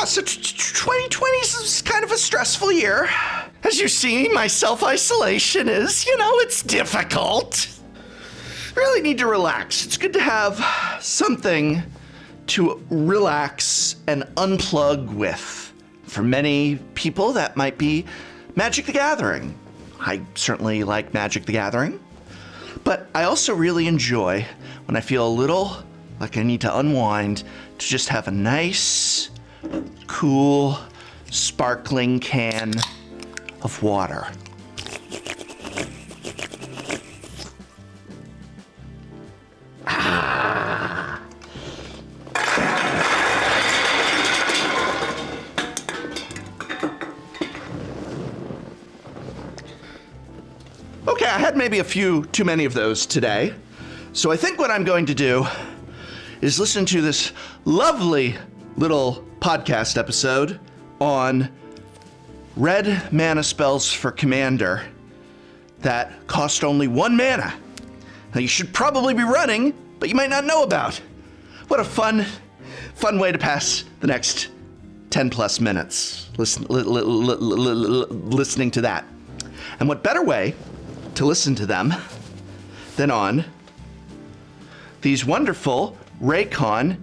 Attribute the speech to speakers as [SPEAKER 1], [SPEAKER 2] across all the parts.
[SPEAKER 1] so 2020 is kind of a stressful year. As you see, my self-isolation is, it's difficult. Really need to relax. It's good to have something to relax and unplug with. For many people, that might be Magic the Gathering. I certainly like Magic the Gathering, but I also really enjoy when I feel a little like I need to unwind to just have a nice, cool, sparkling can of water. Okay, I had maybe a few too many of those today. So I think what I'm going to do is listen to this lovely little podcast episode on red mana spells for Commander that cost only 1 mana. Now you should probably be running, but you might not know about. What a fun way to pass the next 10 plus minutes listening to that. And what better way to listen to them than on these wonderful Raycon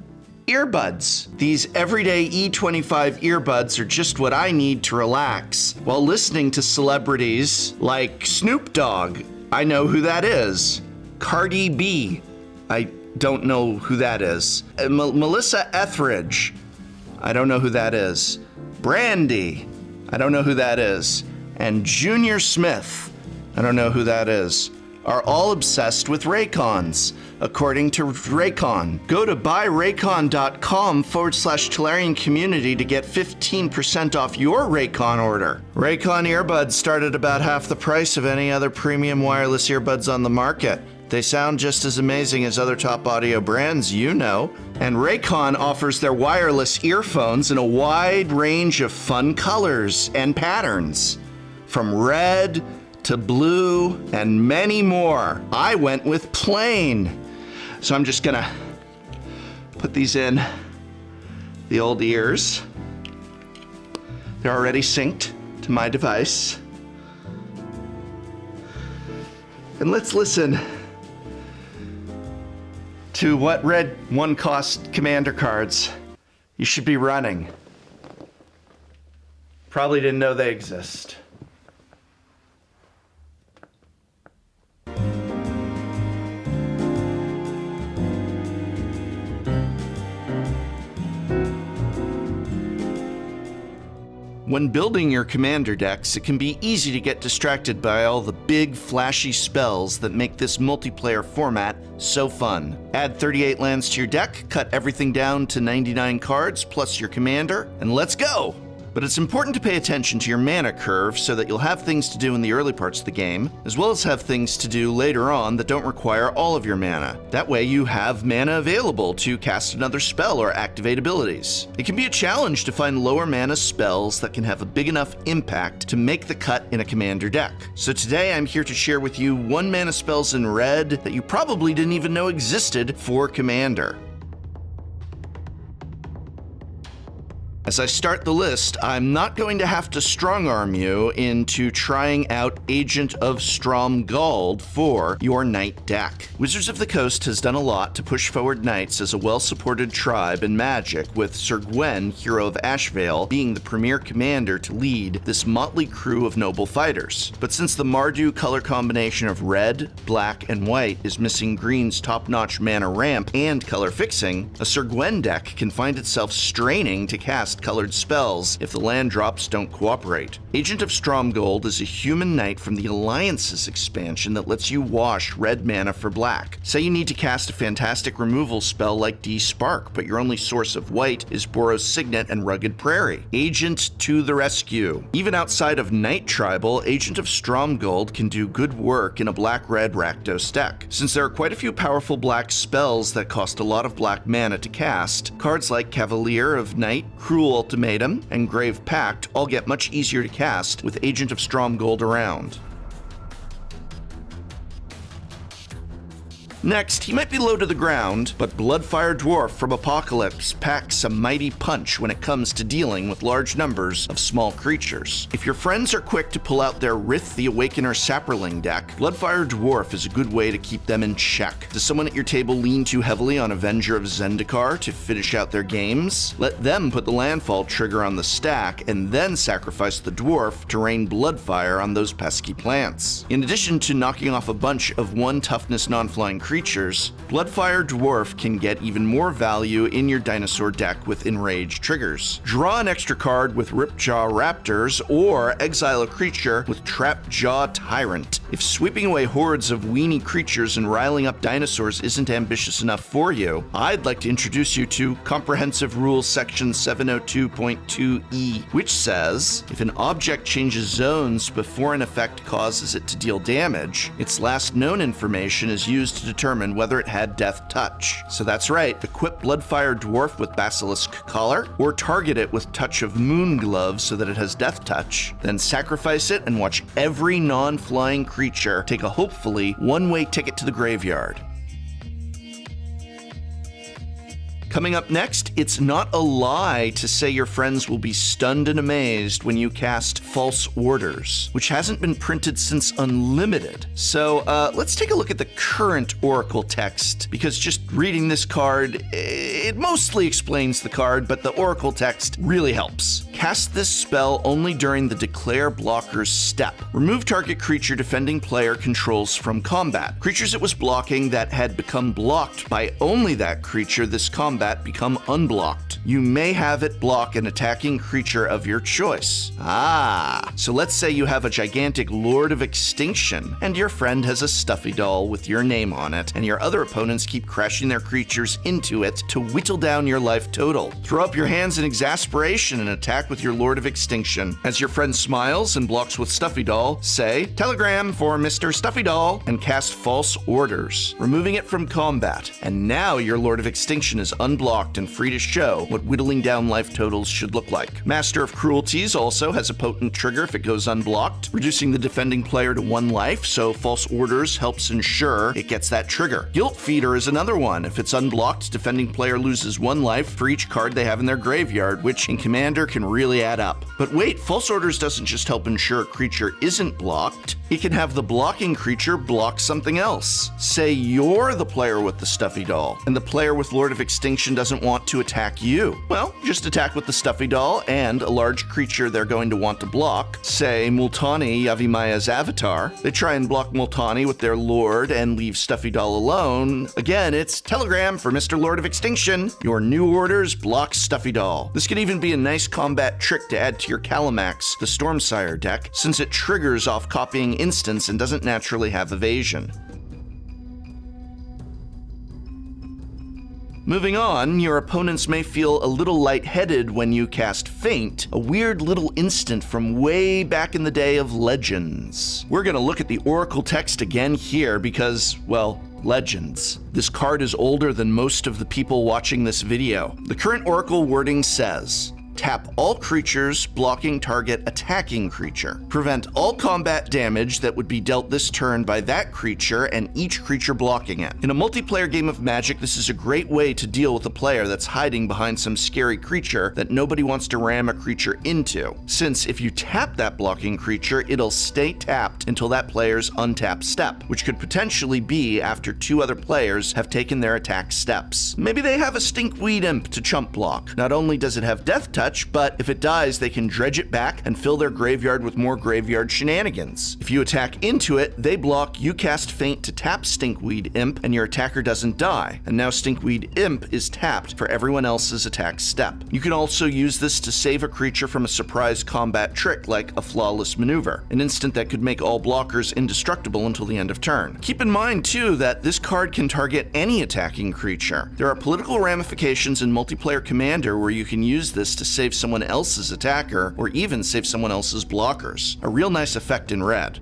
[SPEAKER 1] earbuds. These everyday E25 earbuds are just what I need to relax while listening to celebrities like Snoop Dogg. I know who that is. Cardi B. I don't know who that is. Melissa Etheridge. I don't know who that is. Brandy. I don't know who that is. And Junior Smith. I don't know who that is. Are all obsessed with Raycons, according to Raycon. Go to buyraycon.com/Tolarian community to get 15% off your Raycon order. Raycon earbuds start at about half the price of any other premium wireless earbuds on the market. They sound just as amazing as other top audio brands you know. And Raycon offers their wireless earphones in a wide range of fun colors and patterns. From red to blue, and many more. I went with plain. So I'm just gonna put these in the old ears. They're already synced to my device. And let's listen to what red 1-cost Commander cards you should be running. Probably didn't know they exist. When building your commander decks, it can be easy to get distracted by all the big, flashy spells that make this multiplayer format so fun. Add 38 lands to your deck, cut everything down to 99 cards plus your commander, and let's go! But it's important to pay attention to your mana curve so that you'll have things to do in the early parts of the game, as well as have things to do later on that don't require all of your mana. That way you have mana available to cast another spell or activate abilities. It can be a challenge to find lower mana spells that can have a big enough impact to make the cut in a commander deck. So today I'm here to share with you 1 mana spells in red that you probably didn't even know existed for Commander. As I start the list, I'm not going to have to strong-arm you into trying out Agent of Stromgald for your Knight deck. Wizards of the Coast has done a lot to push forward Knights as a well-supported tribe in Magic, with Sir Gwen, Hero of Ashvale, being the premier commander to lead this motley crew of noble fighters. But since the Mardu color combination of red, black, and white is missing green's top-notch mana ramp and color fixing, a Sir Gwen deck can find itself straining to cast colored spells if the land drops don't cooperate. Agent of Stromgald is a human knight from the Alliances expansion that lets you wash red mana for black. Say you need to cast a fantastic removal spell like D-Spark, but your only source of white is Boros Signet and Rugged Prairie. Agent to the rescue. Even outside of Knight Tribal, Agent of Stromgald can do good work in a black-red Rakdos deck. Since there are quite a few powerful black spells that cost a lot of black mana to cast, cards like Gaveleer of Night, Cruel Ultimatum, and Grave Pact all get much easier to cast with Agent of Stromgald around. Next, he might be low to the ground, but Bloodfire Dwarf from Apocalypse packs a mighty punch when it comes to dealing with large numbers of small creatures. If your friends are quick to pull out their Rith the Awakener Sapperling deck, Bloodfire Dwarf is a good way to keep them in check. Does someone at your table lean too heavily on Avenger of Zendikar to finish out their games? Let them put the landfall trigger on the stack and then sacrifice the dwarf to rain Bloodfire on those pesky plants. In addition to knocking off a bunch of 1 toughness non-flying creatures, Bloodfire Dwarf can get even more value in your dinosaur deck with Enrage triggers. Draw an extra card with Ripjaw Raptors, or exile a creature with Trapjaw Tyrant. If sweeping away hordes of weenie creatures and riling up dinosaurs isn't ambitious enough for you, I'd like to introduce you to Comprehensive Rules Section 702.2e, which says, if an object changes zones before an effect causes it to deal damage, its last known information is used to determine whether it had Death Touch. So that's right, equip Bloodfire Dwarf with Basilisk Collar, or target it with Touch of Moonglove so that it has Death Touch, then sacrifice it and watch every non-flying creature take a hopefully one-way ticket to the graveyard. Coming up next, it's not a lie to say your friends will be stunned and amazed when you cast False Orders, which hasn't been printed since Unlimited. So let's take a look at the current Oracle text, because just reading this card, it mostly explains the card, but the Oracle text really helps. Cast this spell only during the Declare Blocker's step. Remove target creature defending player controls from combat. Creatures it was blocking that had become blocked by only that creature this combat become unblocked. You may have it block an attacking creature of your choice. So let's say you have a gigantic Lord of Extinction, and your friend has a stuffy doll with your name on it, and your other opponents keep crashing their creatures into it to whittle down your life total. Throw up your hands in exasperation and attack with your Lord of Extinction. As your friend smiles and blocks with Stuffy Doll, say, "Telegram for Mr. Stuffy Doll," and cast False Orders, removing it from combat. And now your Lord of Extinction is unblocked and free to show what whittling down life totals should look like. Master of Cruelties also has a potent trigger if it goes unblocked, reducing the defending player to 1 life, so False Orders helps ensure it gets that trigger. Guilt Feeder is another one. If it's unblocked, defending player loses 1 life for each card they have in their graveyard, which in Commander can really add up. But wait, False Orders doesn't just help ensure a creature isn't blocked, it can have the blocking creature block something else. Say you're the player with the Stuffy Doll, and the player with Lord of Extinction doesn't want to attack you. Well, just attack with the Stuffy Doll and a large creature they're going to want to block, say Multani Yavimaya's avatar. They try and block Multani with their Lord and leave Stuffy Doll alone. Again, it's Telegram for Mr. Lord of Extinction. Your new orders block Stuffy Doll. This could even be a nice combat trick to add to your Calamax, the Stormsire deck, since it triggers off copying instants and doesn't naturally have evasion. Moving on, your opponents may feel a little lightheaded when you cast Feint, a weird little instant from way back in the day of Legends. We're gonna look at the Oracle text again here because, well, Legends. This card is older than most of the people watching this video. The current Oracle wording says, tap all creatures blocking target attacking creature. Prevent all combat damage that would be dealt this turn by that creature and each creature blocking it. In a multiplayer game of Magic, this is a great way to deal with a player that's hiding behind some scary creature that nobody wants to ram a creature into, since if you tap that blocking creature, it'll stay tapped until that player's untap step, which could potentially be after 2 other players have taken their attack steps. Maybe they have a Stinkweed Imp to chump block. Not only does it have Death Touch, but if it dies, they can dredge it back and fill their graveyard with more graveyard shenanigans. If you attack into it, they block, you cast Feint to tap Stinkweed Imp, and your attacker doesn't die. And now Stinkweed Imp is tapped for everyone else's attack step. You can also use this to save a creature from a surprise combat trick like a Flawless Maneuver, an instant that could make all blockers indestructible until the end of turn. Keep in mind, too, that this card can target any attacking creature. There are political ramifications in multiplayer Commander where you can use this to save someone else's attacker, or even save someone else's blockers. A real nice effect in red.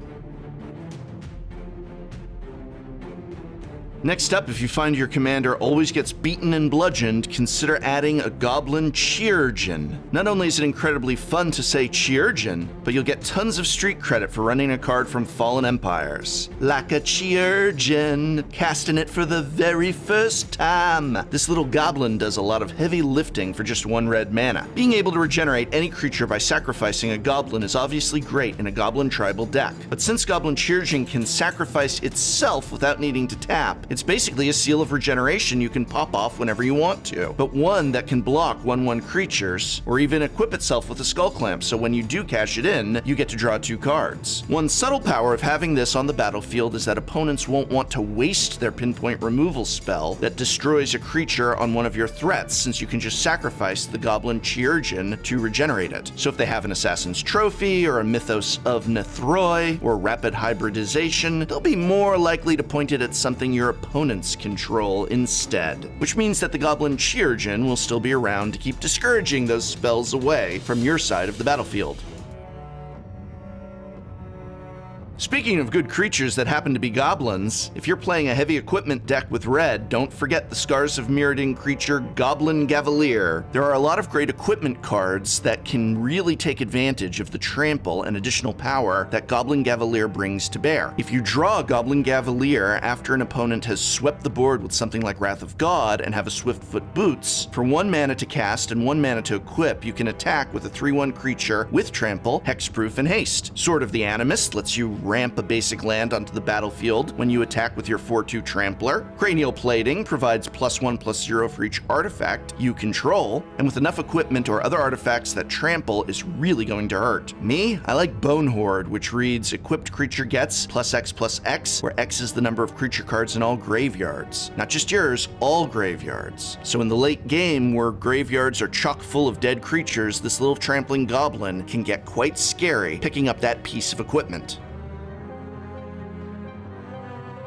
[SPEAKER 1] Next up, if you find your commander always gets beaten and bludgeoned, consider adding a Goblin Chirurgeon. Not only is it incredibly fun to say Chirurgeon, but you'll get tons of street credit for running a card from Fallen Empires. Like a Chirurgeon, casting it for the very first time. This little goblin does a lot of heavy lifting for just 1 red mana. Being able to regenerate any creature by sacrificing a goblin is obviously great in a goblin tribal deck. But since Goblin Chirurgeon can sacrifice itself without needing to tap, it's basically a seal of regeneration you can pop off whenever you want to, but one that can block 1/1 creatures, or even equip itself with a skull clamp, so when you do cash it in, you get to draw 2 cards. One subtle power of having this on the battlefield is that opponents won't want to waste their pinpoint removal spell that destroys a creature on one of your threats, since you can just sacrifice the Goblin Chirurgeon to regenerate it. So if they have an Assassin's Trophy, or a Mythos of Nethroi, or Rapid Hybridization, they'll be more likely to point it at something your opponents control instead, which means that the Goblin Chirurgeon will still be around to keep discouraging those spells away from your side of the battlefield. Speaking of good creatures that happen to be goblins, if you're playing a heavy equipment deck with red, don't forget the Scars of Mirrodin creature Goblin Gaveleer. There are a lot of great equipment cards that can really take advantage of the trample and additional power that Goblin Gaveleer brings to bear. If you draw a Goblin Gaveleer after an opponent has swept the board with something like Wrath of God and have a Swiftfoot Boots, for 1 mana to cast and 1 mana to equip, you can attack with a 3/1 creature with trample, hexproof, and haste. Sword of the Animist lets you ramp a basic land onto the battlefield when you attack with your 4/2 Trampler. Cranial Plating provides +1/+0 for each artifact you control, and with enough equipment or other artifacts that trample is really going to hurt. Me, I like Bone Horde, which reads equipped creature gets +X/+X, where X is the number of creature cards in all graveyards. Not just yours, all graveyards. So in the late game, where graveyards are chock full of dead creatures, this little trampling goblin can get quite scary picking up that piece of equipment.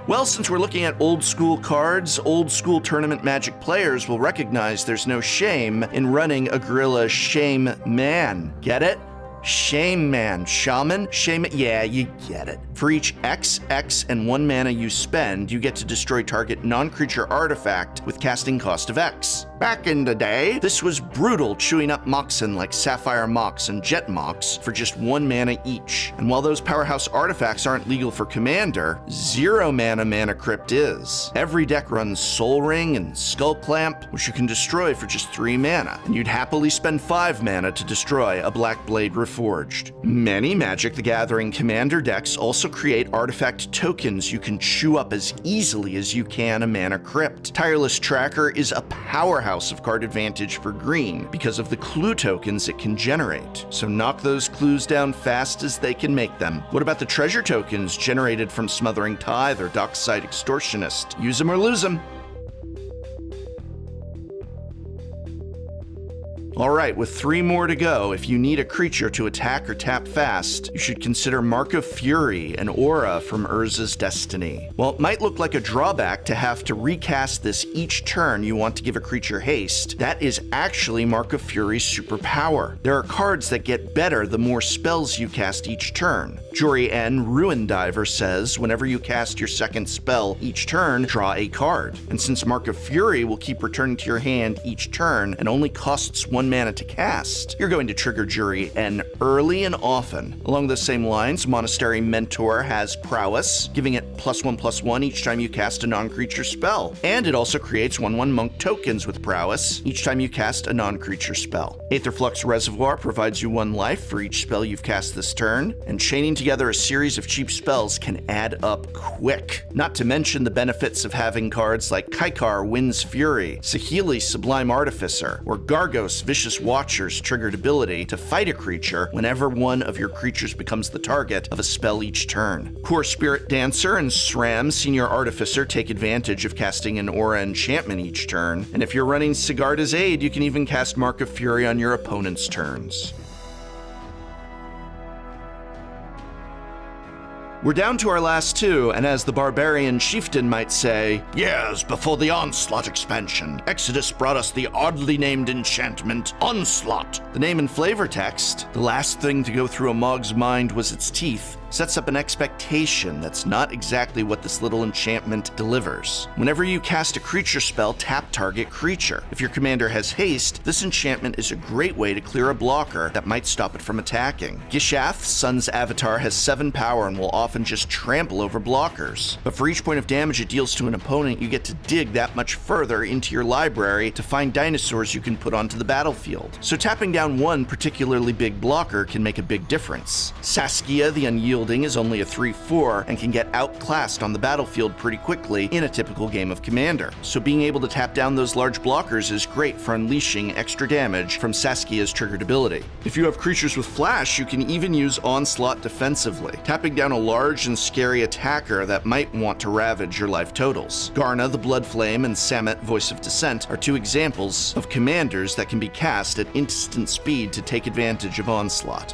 [SPEAKER 1] Well, since we're looking at old school cards, old school tournament Magic players will recognize there's no shame in running a Gorilla Shame Man. Get it? Shame Man. Shaman? Shame it? Yeah, you get it. For each X, X, and 1 mana you spend, you get to destroy target non-creature artifact with casting cost of X. Back in the day, this was brutal, chewing up Moxen like Sapphire Mox and Jet Mox for just 1 mana each. And while those powerhouse artifacts aren't legal for Commander, 0 mana Mana Crypt is. Every deck runs Soul Ring and Skull Clamp, which you can destroy for just 3 mana, and you'd happily spend 5 mana to destroy a Black Blade Reforged. Many Magic the Gathering Commander decks also create artifact tokens you can chew up as easily as you can a Mana Crypt. Tireless Tracker is a powerhouse of card advantage for green because of the clue tokens it can generate. So knock those clues down fast as they can make them. What about the treasure tokens generated from Smothering Tithe or Dockside Extortionist? Use them or lose them. Alright, with 3 more to go, if you need a creature to attack or tap fast, you should consider Mark of Fury, an aura from Urza's Destiny. While it might look like a drawback to have to recast this each turn you want to give a creature haste, that is actually Mark of Fury's superpower. There are cards that get better the more spells you cast each turn. Jory N. Ruin Diver says, whenever you cast your 2nd spell each turn, draw a card. And since Mark of Fury will keep returning to your hand each turn and only costs 1 mana to cast, you're going to trigger Jory N early and often. Along those same lines, Monastery Mentor has Prowess, giving it +1/+1 each time you cast a non-creature spell. And it also creates 1/1 Monk tokens with Prowess each time you cast a non-creature spell. Aetherflux Reservoir provides you 1 life for each spell you've cast this turn, and chaining together a series of cheap spells can add up quick. Not to mention the benefits of having cards like Kaikar Wind's Fury, Saheeli Sublime Artificer, or Gargos Vicious Watcher's triggered ability to fight a creature whenever one of your creatures becomes the target of a spell each turn. Core Spirit Dancer and SRAM Senior Artificer take advantage of casting an aura enchantment each turn, and if you're running Sigarda's Aid, you can even cast Mark of Fury on your opponent's turns. We're down to our last 2, and as the Barbarian Chieftain might say, years before the Onslaught expansion, Exodus brought us the oddly named enchantment, Onslaught. The name and flavor text, the last thing to go through a Mog's mind was its teeth, sets up an expectation that's not exactly what this little enchantment delivers. Whenever you cast a creature spell, tap target creature. If your commander has haste, this enchantment is a great way to clear a blocker that might stop it from attacking. Gishath, Sun's avatar, has 7 power and will often just trample over blockers. But for each point of damage it deals to an opponent, you get to dig that much further into your library to find dinosaurs you can put onto the battlefield. So tapping down one particularly big blocker can make a big difference. Saskia the Unyielding is only a 3/4 and can get outclassed on the battlefield pretty quickly in a typical game of Commander. So being able to tap down those large blockers is great for unleashing extra damage from Saskia's triggered ability. If you have creatures with flash, you can even use Onslaught defensively, tapping down a large and scary attacker that might want to ravage your life totals. Garna the Bloodflame and Samet Voice of Dissent are 2 examples of commanders that can be cast at instant speed to take advantage of Onslaught.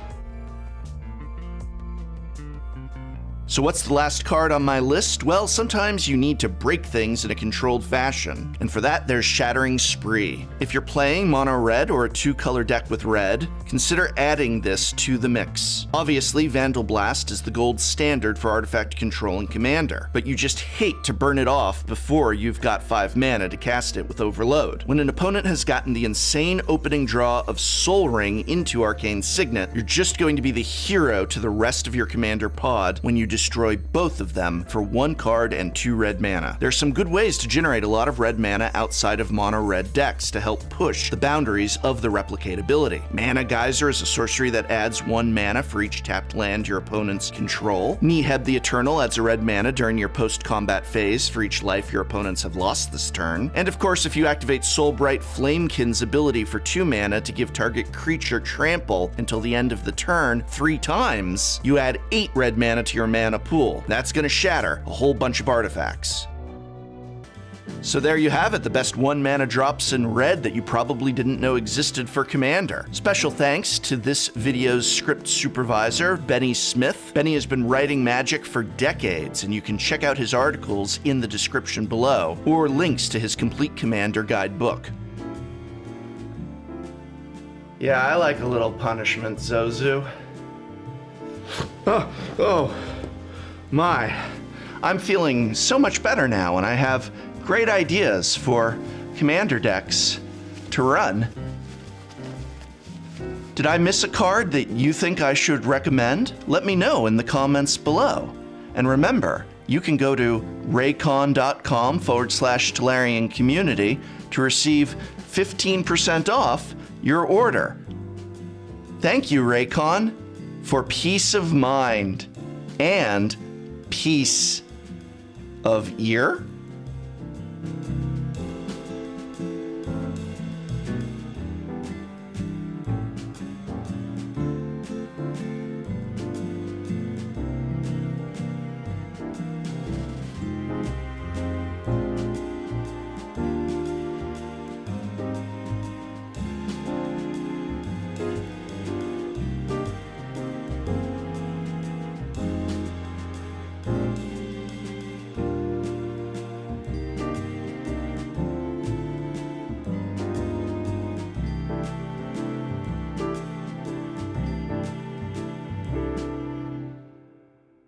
[SPEAKER 1] So what's the last card on my list? Well, sometimes you need to break things in a controlled fashion, and for that there's Shattering Spree. If you're playing mono red or a 2-color deck with red, consider adding this to the mix. Obviously, Vandal Blast is the gold standard for artifact control in Commander, but you just hate to burn it off before you've got 5 mana to cast it with Overload. When an opponent has gotten the insane opening draw of Soul Ring into Arcane Signet, you're just going to be the hero to the rest of your Commander pod when you destroy both of them for 1 card and 2 red mana. There's some good ways to generate a lot of red mana outside of mono red decks to help push the boundaries of the replicate ability. Mana Geyser is a sorcery that adds 1 mana for each tapped land your opponents control. Niheb the Eternal adds a red mana during your post-combat phase for each life your opponents have lost this turn. And of course, if you activate Soulbright Flamekin's ability for 2 mana to give target creature trample until the end of the turn 3 times, you add 8 red mana to your mana pool. That's gonna shatter a whole bunch of artifacts. So there you have it, the best 1 mana drops in red that you probably didn't know existed for Commander. Special thanks to this video's script supervisor, Bennie Smith. Bennie has been writing Magic for decades, and you can check out his articles in the description below, or links to his complete Commander guidebook. Yeah, I like a little punishment, Zozu. Oh my. I'm feeling so much better now, and I have great ideas for Commander decks to run. Did I miss a card that you think I should recommend? Let me know in the comments below. And remember, you can go to raycon.com/Tolarian community to receive 15% off your order. Thank you, Raycon, for peace of mind and peace of ear.